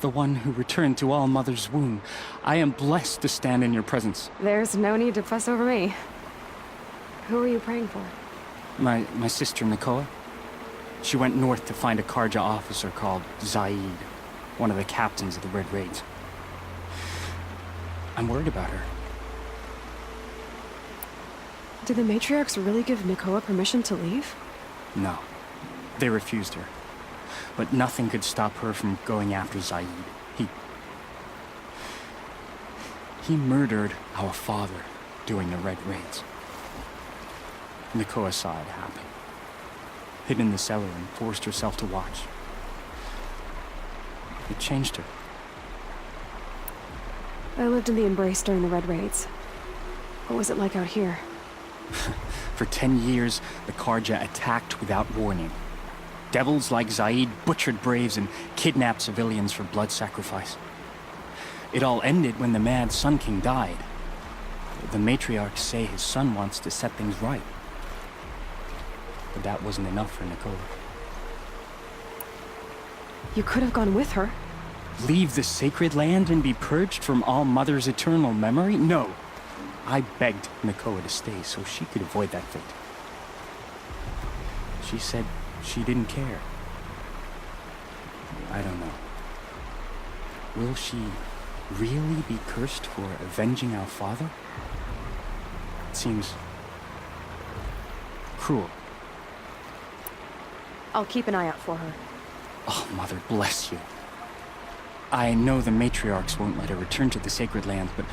the one who returned to All Mother's womb. I am blessed to stand in your presence. There's no need to fuss over me. Who are you praying for? My sister, Nakoa. She went north to find a Karja officer called Zaid, one of the captains of the Red Raids. I'm worried about her. Did the matriarchs really give Nakoa permission to leave? No. They refused her. But nothing could stop her from going after Zaid. He murdered our father during the Red Raids. Nakoa saw it happen. Hid in the cellar and forced herself to watch. It changed her. I lived in the Embrace during the Red Raids. What was it like out here? For 10 years, the Karja attacked without warning. Devils like Zaid butchered braves and kidnapped civilians for blood sacrifice. It all ended when the mad Sun King died. The matriarchs say his son wants to set things right. But that wasn't enough for Nakoa. You could have gone with her. Leave the sacred land and be purged from All Mother's eternal memory? No. I begged Nakoa to stay so she could avoid that fate. She said she didn't care. I don't know. Will she really be cursed for avenging our father? It seems cruel. I'll keep an eye out for her. Oh, Mother bless you. I know the matriarchs won't let her return to the sacred land, but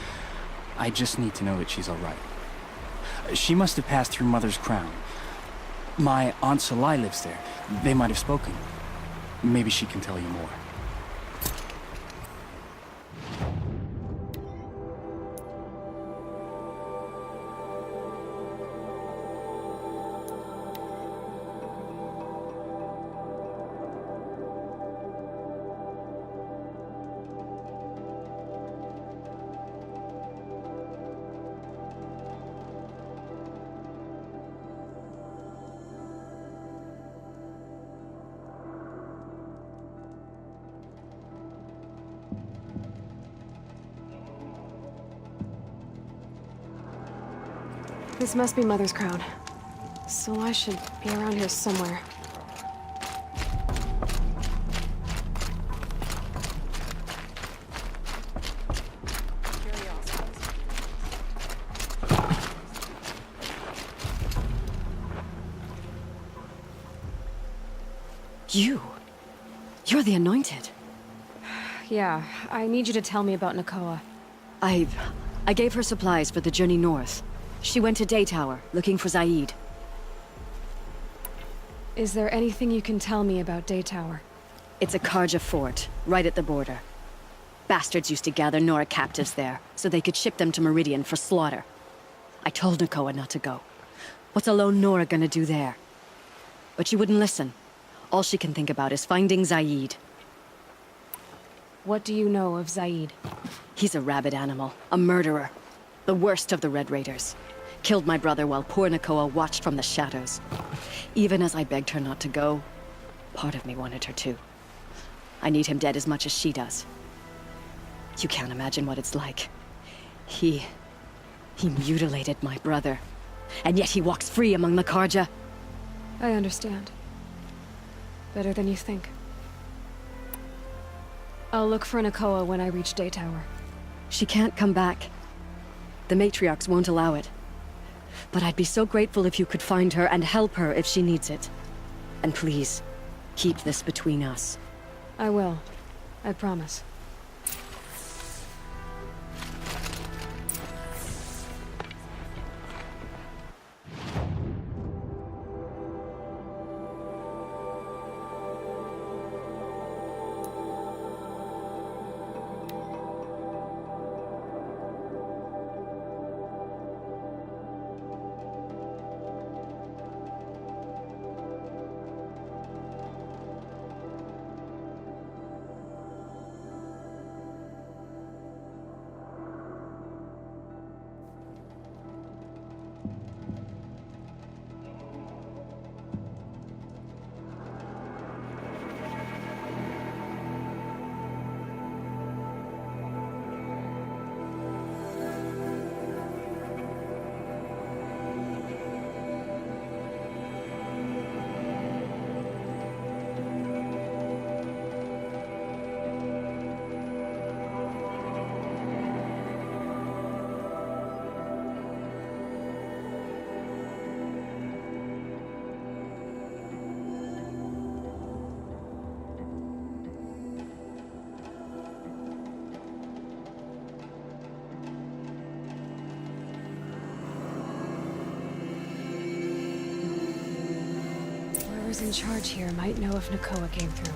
I just need to know that she's all right. She must have passed through Mother's crown. My Aunt Salai lives there. They might have spoken. Maybe she can tell you more. This must be Mother's crown. So I should be around here somewhere. You're the Anointed. Yeah, I need you to tell me about Nakoa. I gave her supplies for the journey north. She went to Day Tower, looking for Zaid. Is there anything you can tell me about Day Tower? It's a Karja fort, right at the border. Bastards used to gather Nora captives there, so they could ship them to Meridian for slaughter. I told Nakoa not to go. What's a lone Nora gonna do there? But she wouldn't listen. All she can think about is finding Zaid. What do you know of Zaid? He's a rabid animal, a murderer. The worst of the Red Raiders. Killed my brother while poor Nakoa watched from the shadows. Even as I begged her not to go, part of me wanted her to. I need him dead as much as she does. You can't imagine what it's like. He mutilated my brother. And yet he walks free among the Karja. I understand. Better than you think. I'll look for Nakoa when I reach Day Tower. She can't come back. The matriarchs won't allow it. But I'd be so grateful if you could find her and help her if she needs it. And please, keep this between us. I will. I promise. Whoever's in charge here might know if Nakoa came through.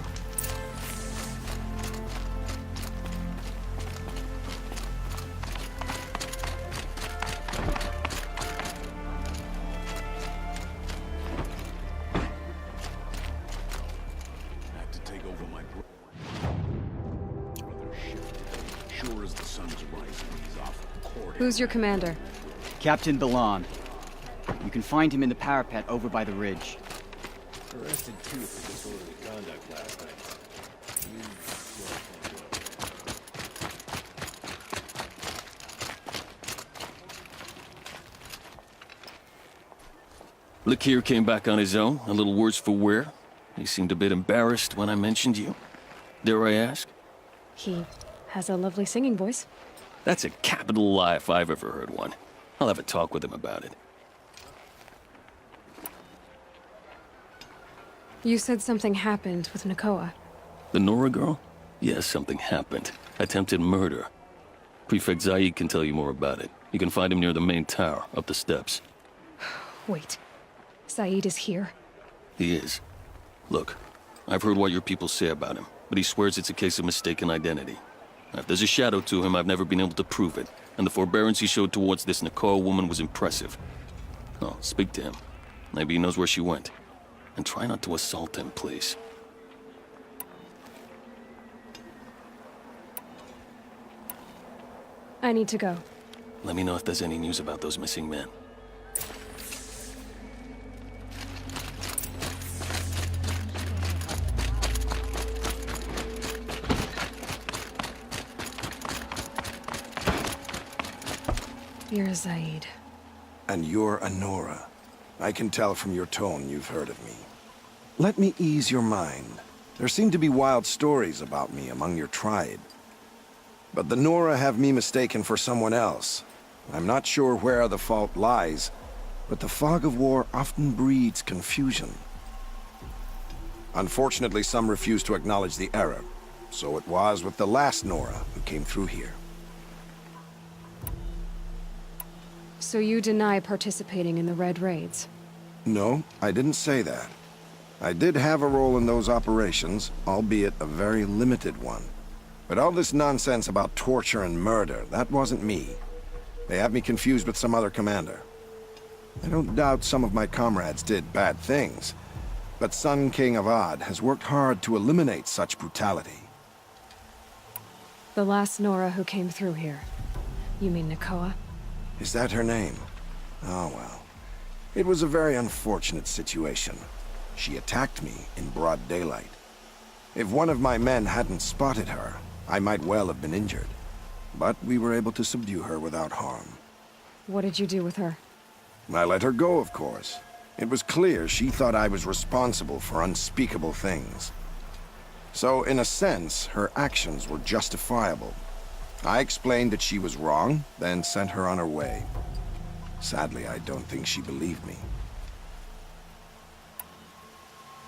Had to take over my brother shifted. Sure as the sun's rising, he's off court. Who's your commander? Captain Balan. You can find him in the parapet over by the ridge. Arrested two for disorderly conduct last night. Lakir came back on his own, a little worse for wear. He seemed a bit embarrassed when I mentioned you. Dare I ask? He has a lovely singing voice. That's a capital lie if I've ever heard one. I'll have a talk with him about it. You said something happened with Nakoa. The Nora girl? Yes, something happened. Attempted murder. Prefect Zaid can tell you more about it. You can find him near the main tower, up the steps. Wait. Saeed is here. He is. Look, I've heard what your people say about him, but he swears it's a case of mistaken identity. Now, if there's a shadow to him, I've never been able to prove it, and the forbearance he showed towards this Nakoa woman was impressive. Oh, speak to him. Maybe he knows where she went. And try not to assault him, please. I need to go. Let me know if there's any news about those missing men. You're Zaid. And you're a Nora. I can tell from your tone you've heard of me. Let me ease your mind. There seem to be wild stories about me among your tribe. But the Nora have me mistaken for someone else. I'm not sure where the fault lies, but the fog of war often breeds confusion. Unfortunately, some refuse to acknowledge the error. So it was with the last Nora who came through here. So you deny participating in the Red Raids? No, I didn't say that. I did have a role in those operations, albeit a very limited one. But all this nonsense about torture and murder, that wasn't me. They have me confused with some other commander. I don't doubt some of my comrades did bad things, but Sun King Avad has worked hard to eliminate such brutality. The last Nora who came through here. You mean Nakoa? Is that her name? Oh well. It was a very unfortunate situation. She attacked me in broad daylight. If one of my men hadn't spotted her, I might well have been injured. But we were able to subdue her without harm. What did you do with her? I let her go, of course. It was clear she thought I was responsible for unspeakable things. So, in a sense, her actions were justifiable. I explained that she was wrong, then sent her on her way. Sadly, I don't think she believed me.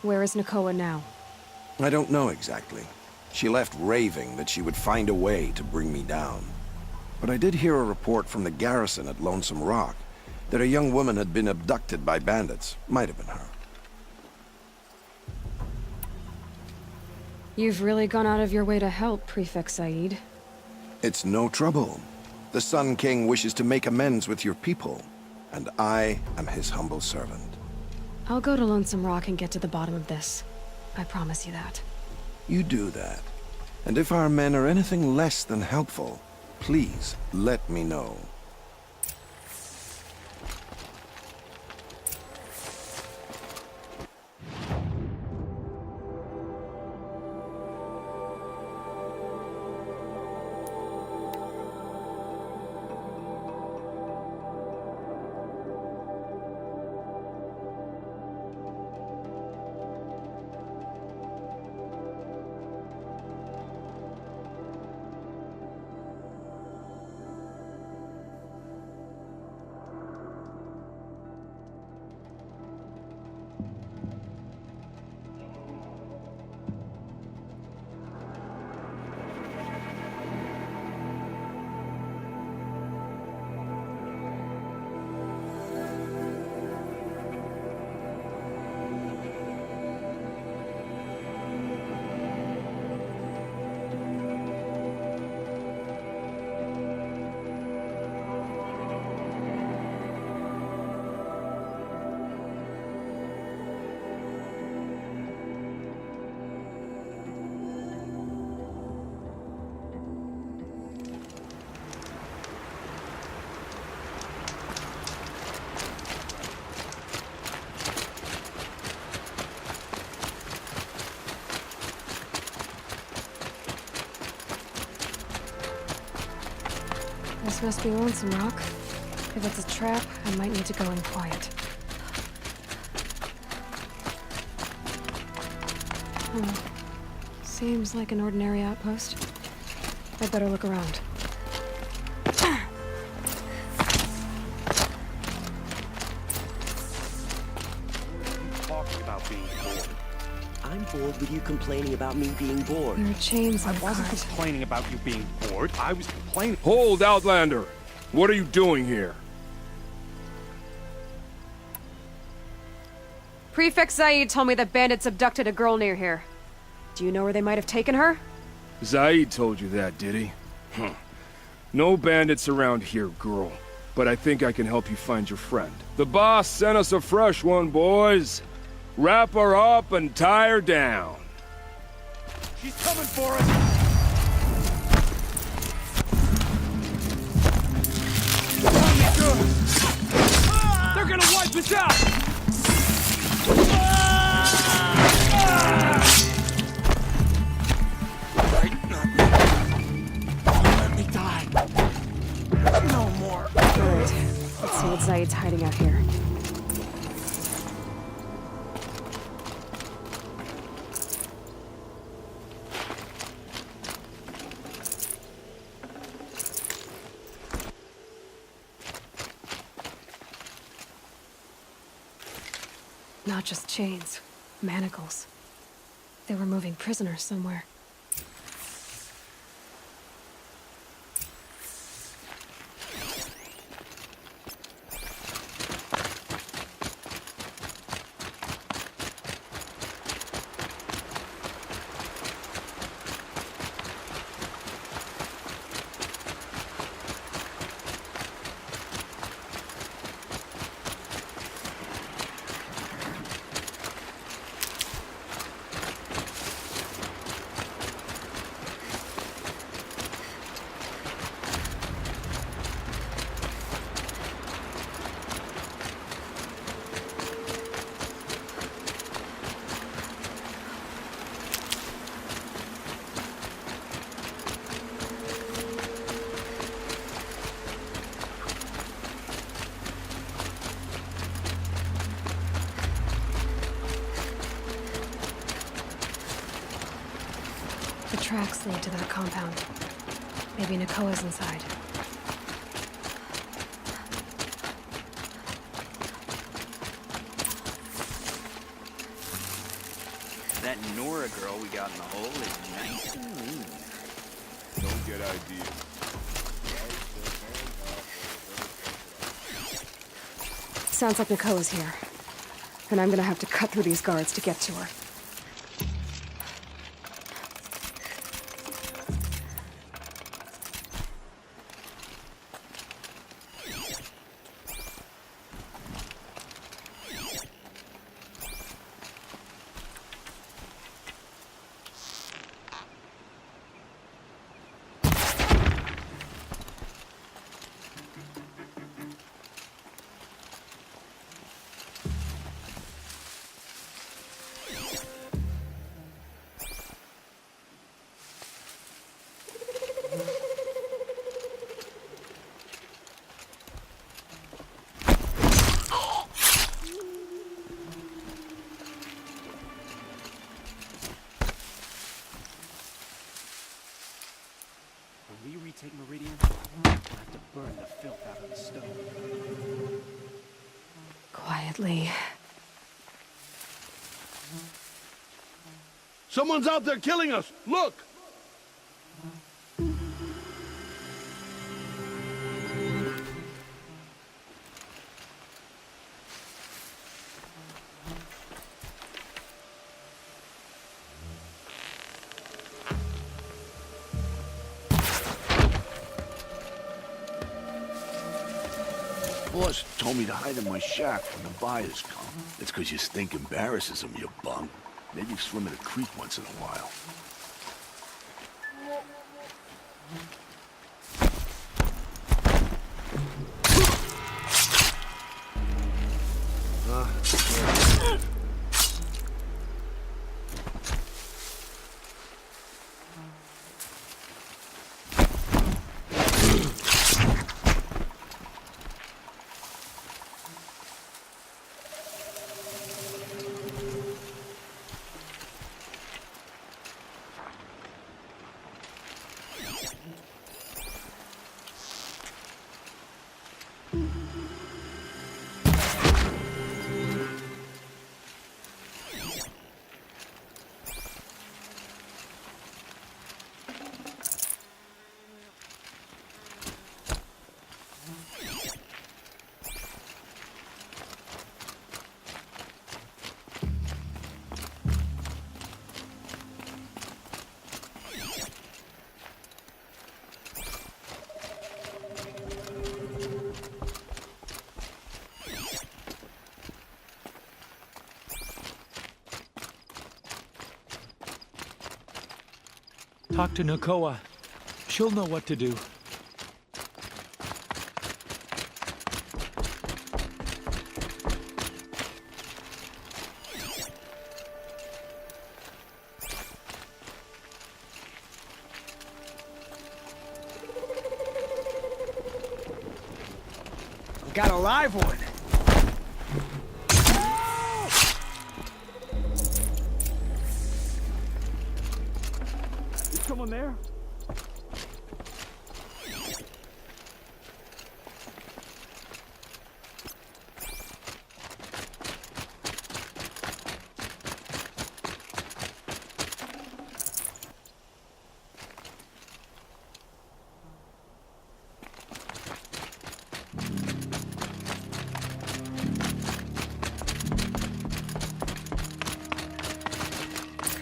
Where is Nakoa now? I don't know exactly. She left raving that she would find a way to bring me down. But I did hear a report from the garrison at Lonesome Rock that a young woman had been abducted by bandits. Might have been her. You've really gone out of your way to help, Prefect Said. It's no trouble. The Sun King wishes to make amends with your people, and I am his humble servant. I'll go to Lonesome Rock and get to the bottom of this. I promise you that. You do that. And if our men are anything less than helpful, please let me know. This must be Lonesome Rock. If it's a trap, I might need to go in quiet. Seems like an ordinary outpost. I'd better look around. Talking about being bored. I'm bored with you complaining about me being bored. There are chains I on the wasn't cart. complaining about you being bored. I was complaining. Hold, Outlander! What are you doing here? Prefect Zaid told me that bandits abducted a girl near here. Do you know where they might have taken her? Zaid told you that, did he? Huh. No bandits around here, girl. But I think I can help you find your friend. The boss sent us a fresh one, boys. Wrap her up and tie her down. She's coming for us! They're gonna wipe us out! Let me die. No more. Alright, let's see what Zaid's hiding out here. Not just chains, manacles. They were moving prisoners somewhere. The tracks lead to that compound. Maybe Nakoa's inside. That Nora girl we got in the hole is nice and lean. Don't get ideas. Sounds like Nakoa's here. And I'm gonna have to cut through these guards to get to her. When we retake Meridian, we'll have to burn the filth out of the stone. Quietly. Someone's out there killing us! Look! Boss told me to hide in my shack when the buyers come. That's because your stink embarrasses them, you bum. Maybe swim in a creek once in a while. Talk to Nakoa. She'll know what to do. Got a live one. Is someone there?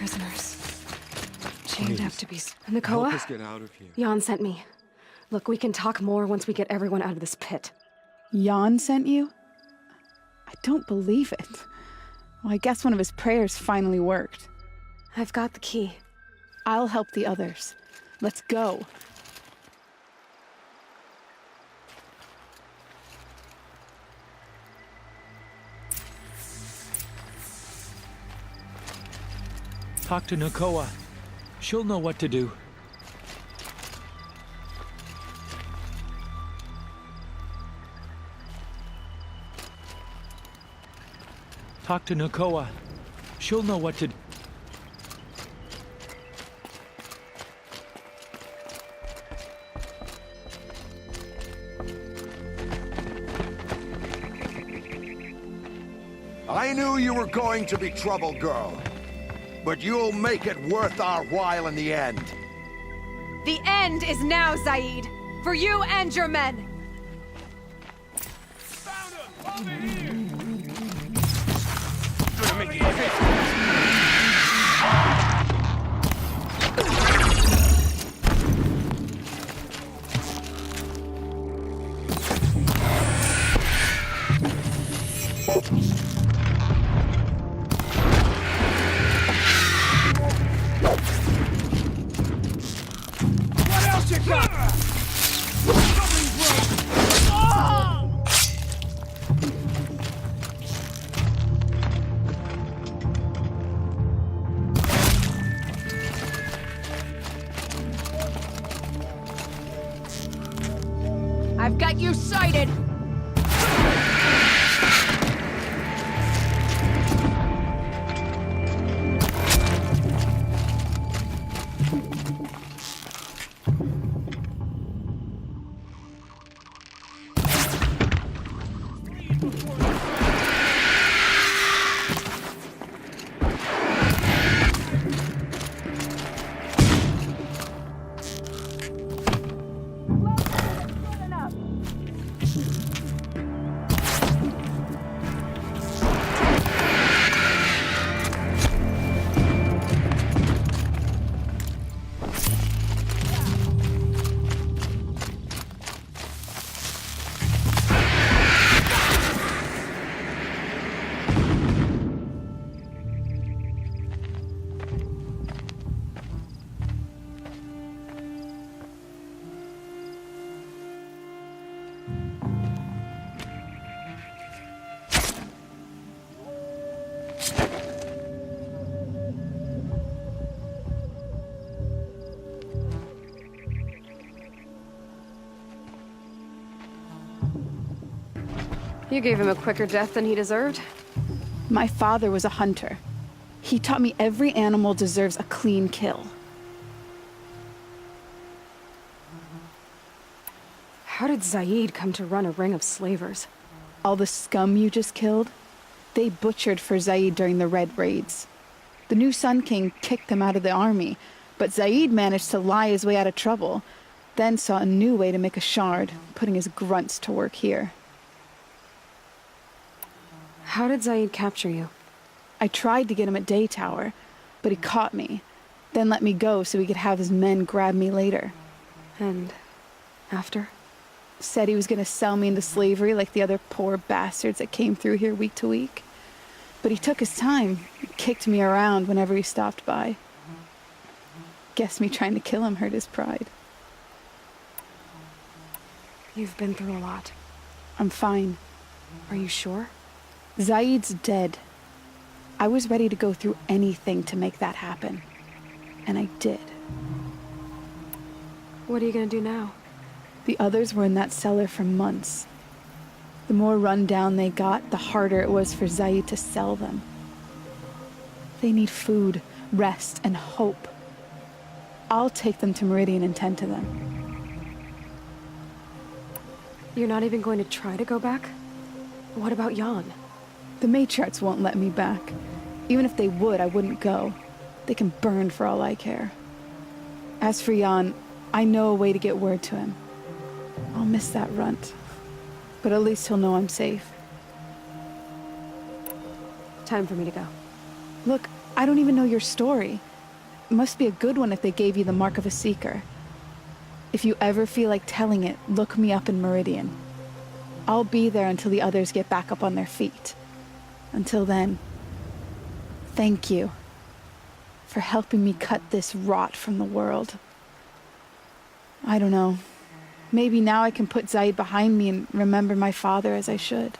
Prisoners. Chained up to be... Help Nakoa? us get out of here. Jan sent me. Look, we can talk more once we get everyone out of this pit. Jan sent you? I don't believe it. Well, I guess one of his prayers finally worked. I've got the key. I'll help the others. Let's go. Talk to Nakoa. She'll know what to do. Talk to Nakoa. She'll know what to do. I knew you were going to be trouble, girl. But you'll make it worth our while in the end. The end is now, Zaid! For you and your men! Found him! Over here! What else you got? I've got you sighted! You gave him a quicker death than he deserved. My father was a hunter. He taught me every animal deserves a clean kill. How did Zaid come to run a ring of slavers? All the scum you just killed, they butchered for Zaid during the Red Raids. The new Sun King kicked them out of the army, but Zaid managed to lie his way out of trouble, then saw a new way to make a shard, putting his grunts to work here. How did Zaid capture you? I tried to get him at Day Tower, but he caught me, then let me go so he could have his men grab me later. And after? Said he was going to sell me into slavery like the other poor bastards that came through here week to week. But he took his time, kicked me around whenever he stopped by. Guess me trying to kill him hurt his pride. You've been through a lot. I'm fine. Are you sure? Zaid's dead. I was ready to go through anything to make that happen. And I did. What are you gonna do now? The others were in that cellar for months. The more run down they got, the harder it was for Zaid to sell them. They need food, rest, and hope. I'll take them to Meridian and tend to them. You're not even going to try to go back? What about Jan? The matriarchs won't let me back. Even if they would, I wouldn't go. They can burn for all I care. As for Jan, I know a way to get word to him. I'll miss that runt. But at least he'll know I'm safe. Time for me to go. Look, I don't even know your story. It must be a good one if they gave you the mark of a seeker. If you ever feel like telling it, look me up in Meridian. I'll be there until the others get back up on their feet. Until then, thank you for helping me cut this rot from the world. I don't know. Maybe now I can put Zaid behind me and remember my father as I should.